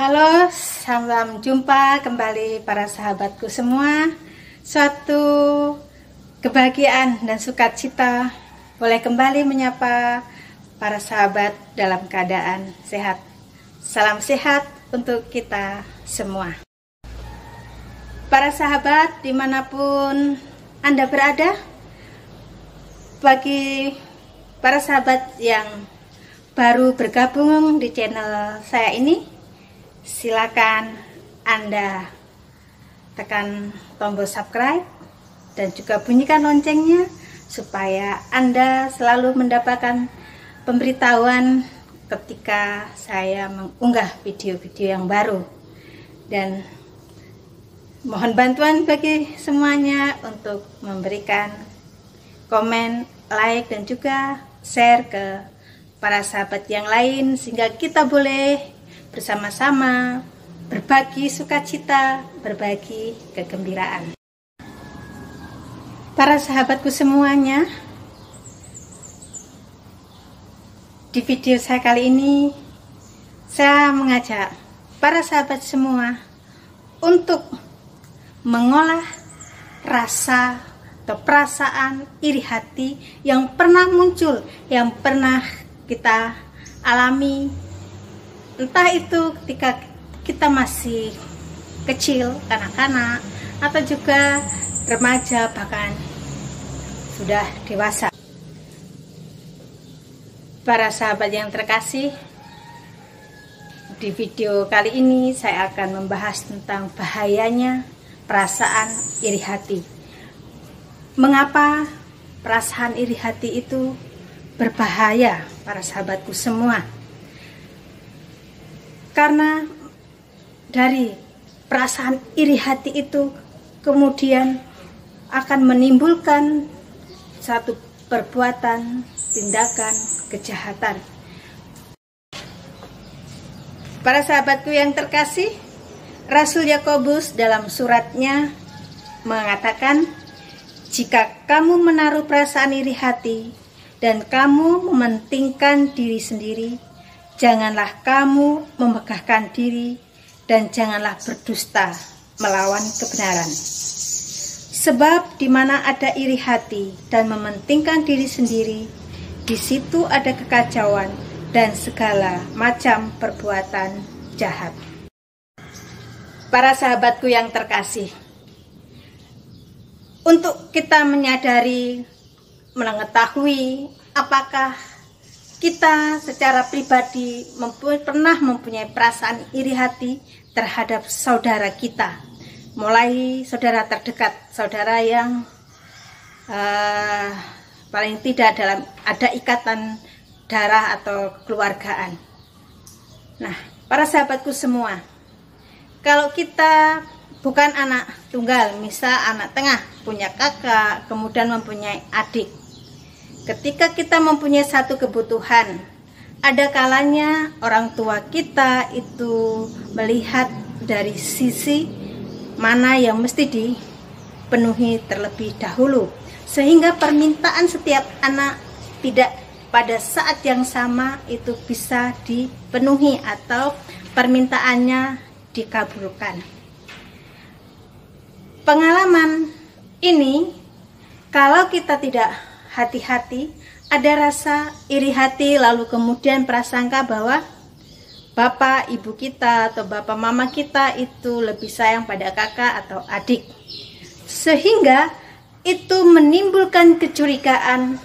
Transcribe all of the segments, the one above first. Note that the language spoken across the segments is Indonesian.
Halo, salam jumpa kembali para sahabatku semua. Suatu kebahagiaan dan sukacita boleh kembali menyapa para sahabat dalam keadaan sehat. Salam sehat untuk kita semua. Para sahabat dimanapun Anda berada, bagi para sahabat yang baru bergabung di channel saya ini, silakan Anda tekan tombol subscribe dan juga bunyikan loncengnya supaya Anda selalu mendapatkan pemberitahuan ketika saya mengunggah video-video yang baru. Dan mohon bantuan bagi semuanya untuk memberikan komen, like, dan juga share ke para sahabat yang lain sehingga kita boleh bersama-sama berbagi sukacita, berbagi kegembiraan. Para sahabatku semuanya, di video saya kali ini saya mengajak para sahabat semua untuk mengolah rasa atau perasaan iri hati yang pernah muncul, yang pernah kita alami. Entah itu ketika kita masih kecil, kanak-kanak, atau juga remaja, bahkan sudah dewasa. Para sahabat yang terkasih, di video kali ini saya akan membahas tentang bahayanya perasaan iri hati. Mengapa perasaan iri hati itu berbahaya, para sahabatku semua? Karena dari perasaan iri hati itu kemudian akan menimbulkan satu perbuatan, tindakan, kejahatan. Para sahabatku yang terkasih, Rasul Yakobus dalam suratnya mengatakan, jika kamu menaruh perasaan iri hati dan kamu mementingkan diri sendiri, janganlah kamu memegahkan diri dan janganlah berdusta melawan kebenaran. Sebab di mana ada iri hati dan mementingkan diri sendiri, di situ ada kekacauan dan segala macam perbuatan jahat. Para sahabatku yang terkasih, untuk kita menyadari, mengetahui apakah kita secara pribadi pernah mempunyai perasaan iri hati terhadap saudara kita, mulai saudara terdekat, saudara yang paling tidak dalam ada ikatan darah atau kekeluargaan. Nah, para sahabatku semua, kalau kita bukan anak tunggal, misal anak tengah, punya kakak, kemudian mempunyai adik, ketika kita mempunyai satu kebutuhan, ada kalanya orang tua kita itu melihat dari sisi mana yang mesti dipenuhi terlebih dahulu, sehingga permintaan setiap anak tidak pada saat yang sama itu bisa dipenuhi atau permintaannya dikabulkan. Pengalaman ini, kalau kita tidak hati-hati, ada rasa iri hati, lalu kemudian prasangka bahwa bapak ibu kita atau bapak mama kita itu lebih sayang pada kakak atau adik, sehingga itu menimbulkan kecurigaan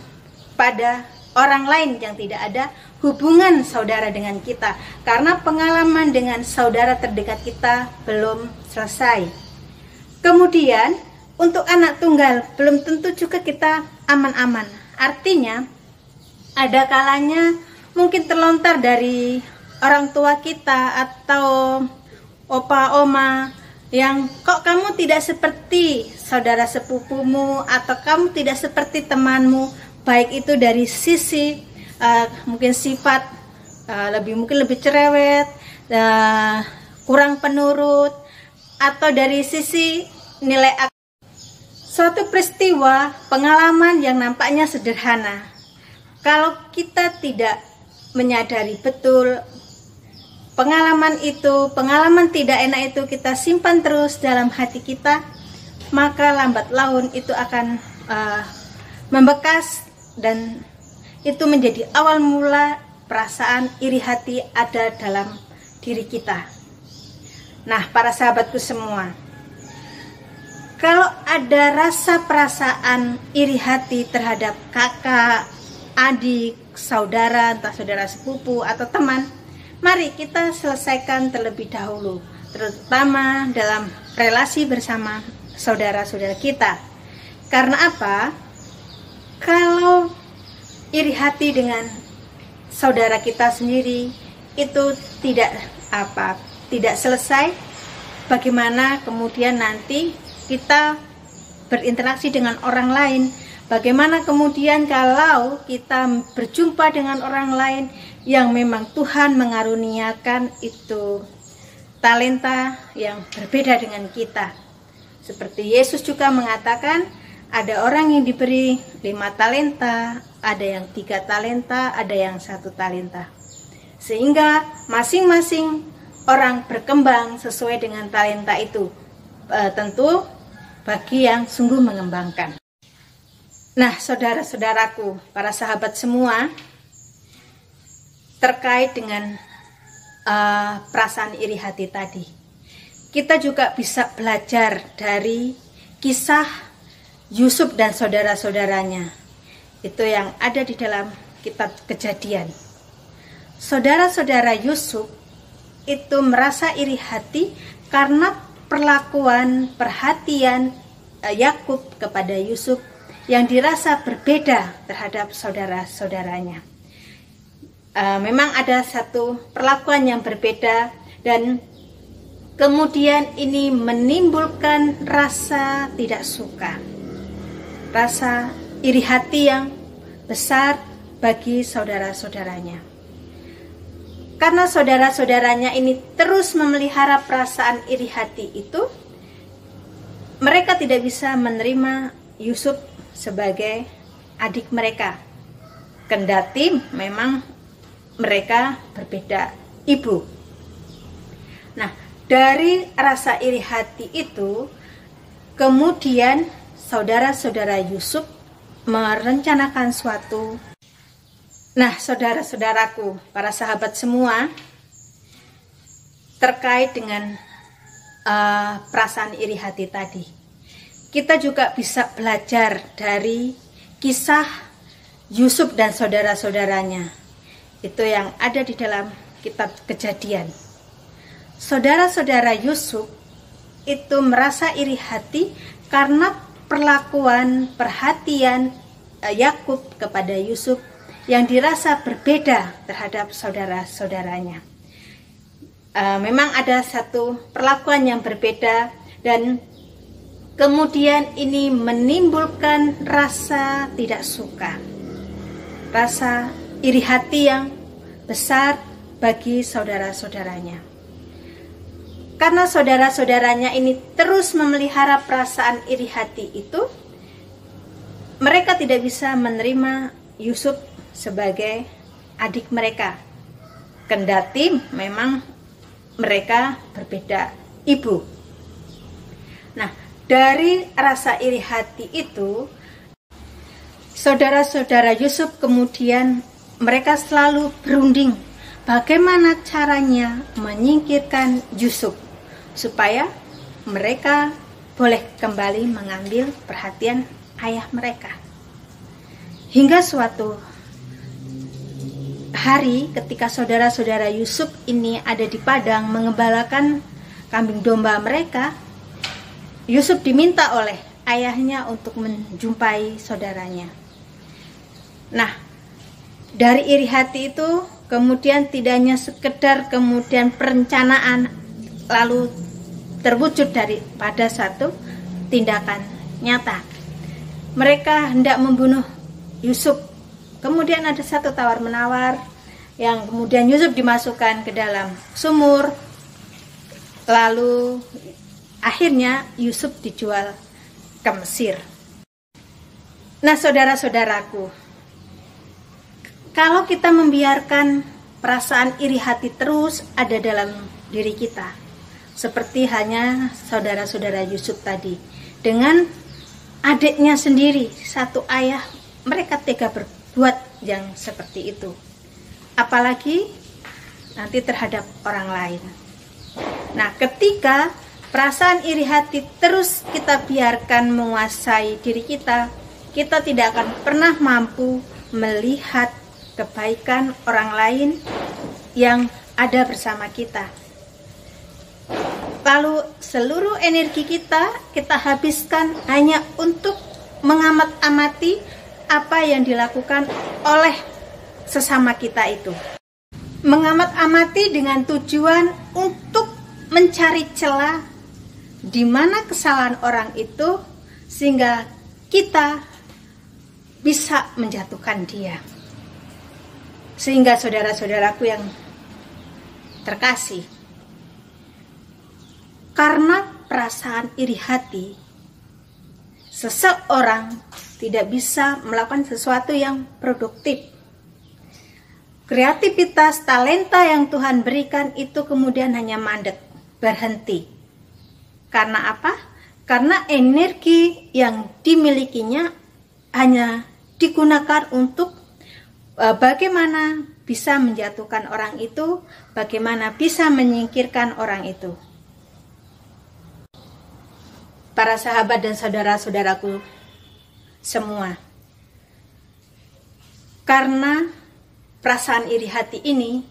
pada orang lain yang tidak ada hubungan saudara dengan kita, karena pengalaman dengan saudara terdekat kita belum selesai. Kemudian untuk anak tunggal belum tentu juga kita aman-aman. Artinya ada kalanya mungkin terlontar dari orang tua kita atau opa oma yang kok kamu tidak seperti saudara sepupumu atau kamu tidak seperti temanmu, baik itu dari sisi mungkin sifat mungkin lebih cerewet, kurang penurut, atau dari sisi nilai akademik. Suatu peristiwa, pengalaman yang nampaknya sederhana, kalau kita tidak menyadari betul pengalaman itu, pengalaman tidak enak itu kita simpan terus dalam hati kita, maka lambat laun itu akan membekas, dan itu menjadi awal mula perasaan iri hati ada dalam diri kita. Nah, para sahabatku semua, kalau ada rasa perasaan iri hati terhadap kakak, adik, saudara, entah saudara sepupu atau teman, mari kita selesaikan terlebih dahulu, terutama dalam relasi bersama saudara-saudara kita. Karena apa? Kalau iri hati dengan saudara kita sendiri itu tidak selesai, bagaimana kemudian nanti kita berinteraksi dengan orang lain? Bagaimana kemudian kalau kita berjumpa dengan orang lain yang memang Tuhan mengaruniakan itu talenta yang berbeda dengan kita? Seperti Yesus juga mengatakan, ada orang yang diberi 5 talenta, ada yang 3 talenta, ada yang 1 talenta. Sehingga masing-masing orang berkembang sesuai dengan talenta itu. Tentu bagi yang sungguh mengembangkan. Nah, saudara-saudaraku, para sahabat semua, terkait dengan perasaan iri hati tadi, kita juga bisa belajar dari kisah Yusuf dan saudara-saudaranya. Itu yang ada di dalam kitab Kejadian. Saudara-saudara Yusuf itu merasa iri hati karena perhatian Yakub kepada Yusuf yang dirasa berbeda terhadap saudara-saudaranya. Memang ada satu perlakuan yang berbeda, dan kemudian ini menimbulkan rasa tidak suka, rasa iri hati yang besar bagi saudara-saudaranya. Karena saudara-saudaranya ini terus memelihara perasaan iri hati itu, mereka tidak bisa menerima Yusuf sebagai adik mereka. Kendati memang mereka berbeda ibu. Nah, dari rasa iri hati itu, kemudian saudara-saudara Yusuf merencanakan suatu. Nah, saudara-saudaraku, para sahabat semua, terkait dengan perasaan iri hati tadi, kita juga bisa belajar dari kisah Yusuf dan saudara-saudaranya. Itu yang ada di dalam kitab Kejadian. Saudara-saudara Yusuf itu merasa iri hati karena perhatian Yakub kepada Yusuf yang dirasa berbeda terhadap saudara-saudaranya. Memang ada satu perlakuan yang berbeda, dan kemudian ini menimbulkan rasa tidak suka, rasa iri hati yang besar bagi saudara-saudaranya. Karena saudara-saudaranya ini terus memelihara perasaan iri hati itu, mereka tidak bisa menerima Yusuf sebagai adik mereka. Kendati memang mereka berbeda ibu. Nah, dari rasa iri hati itu, saudara-saudara Yusuf kemudian mereka selalu berunding bagaimana caranya menyingkirkan Yusuf supaya mereka boleh kembali mengambil perhatian ayah mereka. Hingga suatu hari ketika saudara-saudara Yusuf ini ada di padang mengembalakan kambing domba mereka, Yusuf diminta oleh ayahnya untuk menjumpai saudaranya. Nah, dari iri hati itu kemudian tidak hanya sekedar kemudian perencanaan lalu terwujud daripada satu tindakan nyata. Mereka hendak membunuh Yusuf. Kemudian ada satu tawar-menawar yang kemudian Yusuf dimasukkan ke dalam sumur. Lalu akhirnya Yusuf dijual ke Mesir. Nah, saudara-saudaraku, kalau kita membiarkan perasaan iri hati terus ada dalam diri kita. Seperti halnya saudara-saudara Yusuf tadi. Dengan adiknya sendiri, satu ayah, mereka tega berbuat yang seperti itu. Apalagi nanti terhadap orang lain. Nah, ketika perasaan iri hati terus kita biarkan menguasai diri kita, kita tidak akan pernah mampu melihat kebaikan orang lain yang ada bersama kita. Lalu seluruh energi kita habiskan hanya untuk mengamat-amati apa yang dilakukan oleh sesama kita itu. Mengamat-amati dengan tujuan untuk mencari celah di mana kesalahan orang itu sehingga kita bisa menjatuhkan dia. Sehingga saudara-saudaraku yang terkasih, karena perasaan iri hati, seseorang tidak bisa melakukan sesuatu yang produktif. Kreativitas, talenta yang Tuhan berikan itu kemudian hanya mandek, berhenti. Karena apa? Karena energi yang dimilikinya hanya digunakan untuk bagaimana bisa menjatuhkan orang itu, bagaimana bisa menyingkirkan orang itu. Para sahabat dan saudara-saudaraku semua, karena perasaan iri hati ini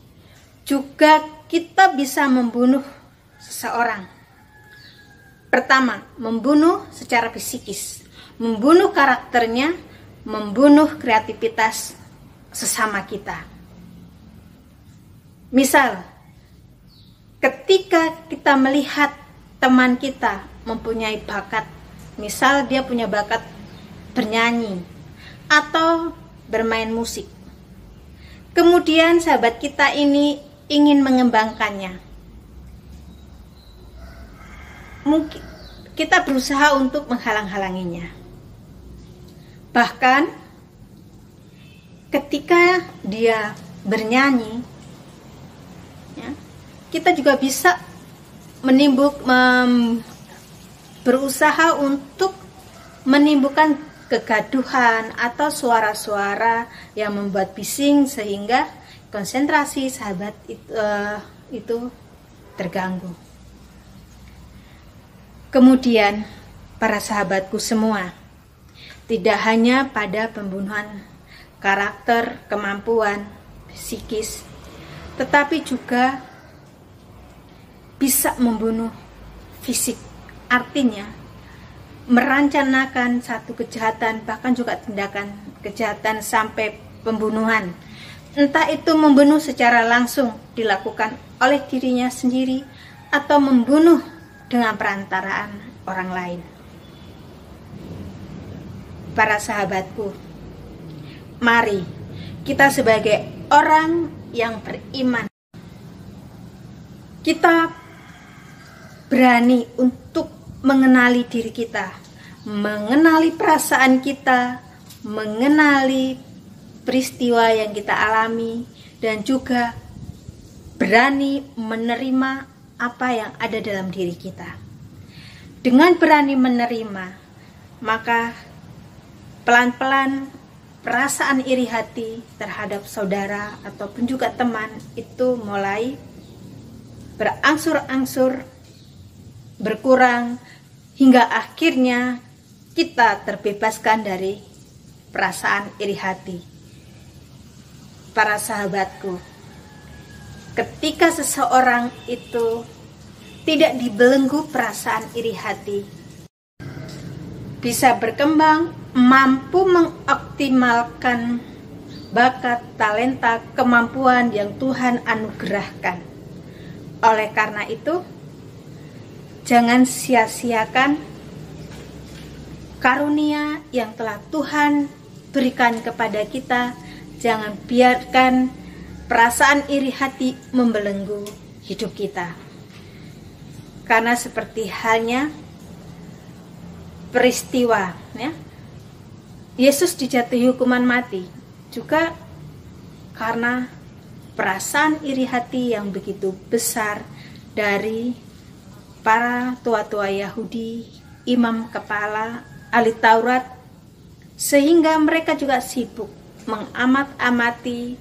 juga kita bisa membunuh seseorang. Pertama, membunuh secara psikis, membunuh karakternya, membunuh kreativitas sesama kita. Misal, ketika kita melihat teman kita mempunyai bakat, misal dia punya bakat bernyanyi atau bermain musik, kemudian sahabat kita ini ingin mengembangkannya, mungkin kita berusaha untuk menghalang-halanginya. Bahkan ketika dia bernyanyi, ya, kita juga bisa berusaha untuk menimbulkan kegaduhan atau suara-suara yang membuat bising sehingga konsentrasi sahabat itu terganggu. Kemudian para sahabatku semua, tidak hanya pada pembunuhan karakter, kemampuan, psikis, tetapi juga bisa membunuh fisik. Artinya merencanakan satu kejahatan, bahkan juga tindakan kejahatan sampai pembunuhan. Entah itu membunuh secara langsung dilakukan oleh dirinya sendiri atau membunuh dengan perantaraan orang lain. Para sahabatku, mari kita sebagai orang yang beriman, kita berani untuk mengenali diri kita, mengenali perasaan kita, mengenali peristiwa yang kita alami, dan juga berani menerima apa yang ada dalam diri kita. Dengan berani menerima, maka pelan-pelan perasaan iri hati terhadap saudara ataupun juga teman itu mulai berangsur-angsur berkurang, hingga akhirnya kita terbebaskan dari perasaan iri hati. Para sahabatku, ketika seseorang itu tidak dibelenggu perasaan iri hati, bisa berkembang, mampu mengoptimalkan bakat, talenta, kemampuan yang Tuhan anugerahkan. Oleh karena itu, jangan sia-siakan karunia yang telah Tuhan berikan kepada kita. Jangan biarkan perasaan iri hati membelenggu hidup kita. Karena seperti halnya peristiwa, ya, Yesus dijatuhi hukuman mati juga karena perasaan iri hati yang begitu besar dari para tua-tua Yahudi, imam kepala, ahli Taurat, sehingga mereka juga sibuk mengamat-amati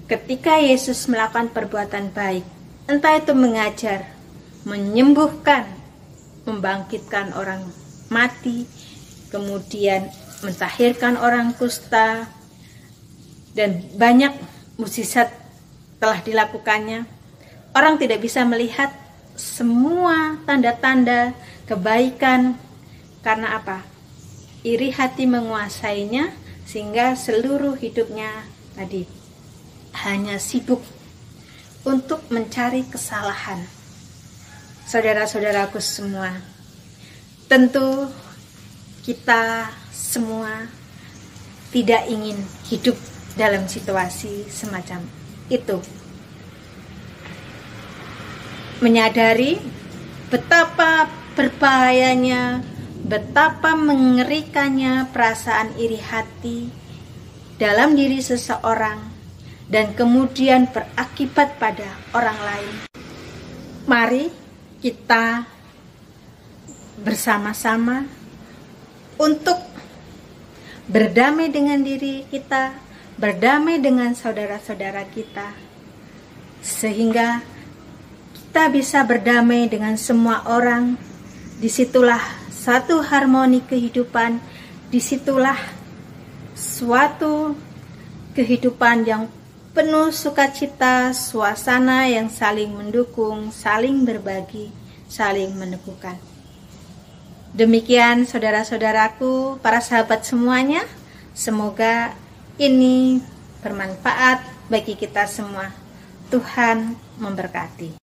ketika Yesus melakukan perbuatan baik, entah itu mengajar, menyembuhkan, membangkitkan orang mati, kemudian mentahirkan orang kusta, dan banyak mukjizat telah dilakukannya. Orang tidak bisa melihat semua tanda-tanda kebaikan. Karena apa? Iri hati menguasainya, sehingga seluruh hidupnya tadi hanya sibuk untuk mencari kesalahan. Saudara-saudaraku semua, tentu kita semua tidak ingin hidup dalam situasi semacam itu. Menyadari betapa berbahayanya, betapa mengerikannya perasaan iri hati dalam diri seseorang dan kemudian berakibat pada orang lain. Mari kita bersama-sama untuk berdamai dengan diri kita, berdamai dengan saudara-saudara kita, sehingga kita bisa berdamai dengan semua orang. Disitulah satu harmoni kehidupan, disitulah suatu kehidupan yang penuh sukacita, suasana yang saling mendukung, saling berbagi, saling meneguhkan. Demikian saudara-saudaraku, para sahabat semuanya, semoga ini bermanfaat bagi kita semua. Tuhan memberkati.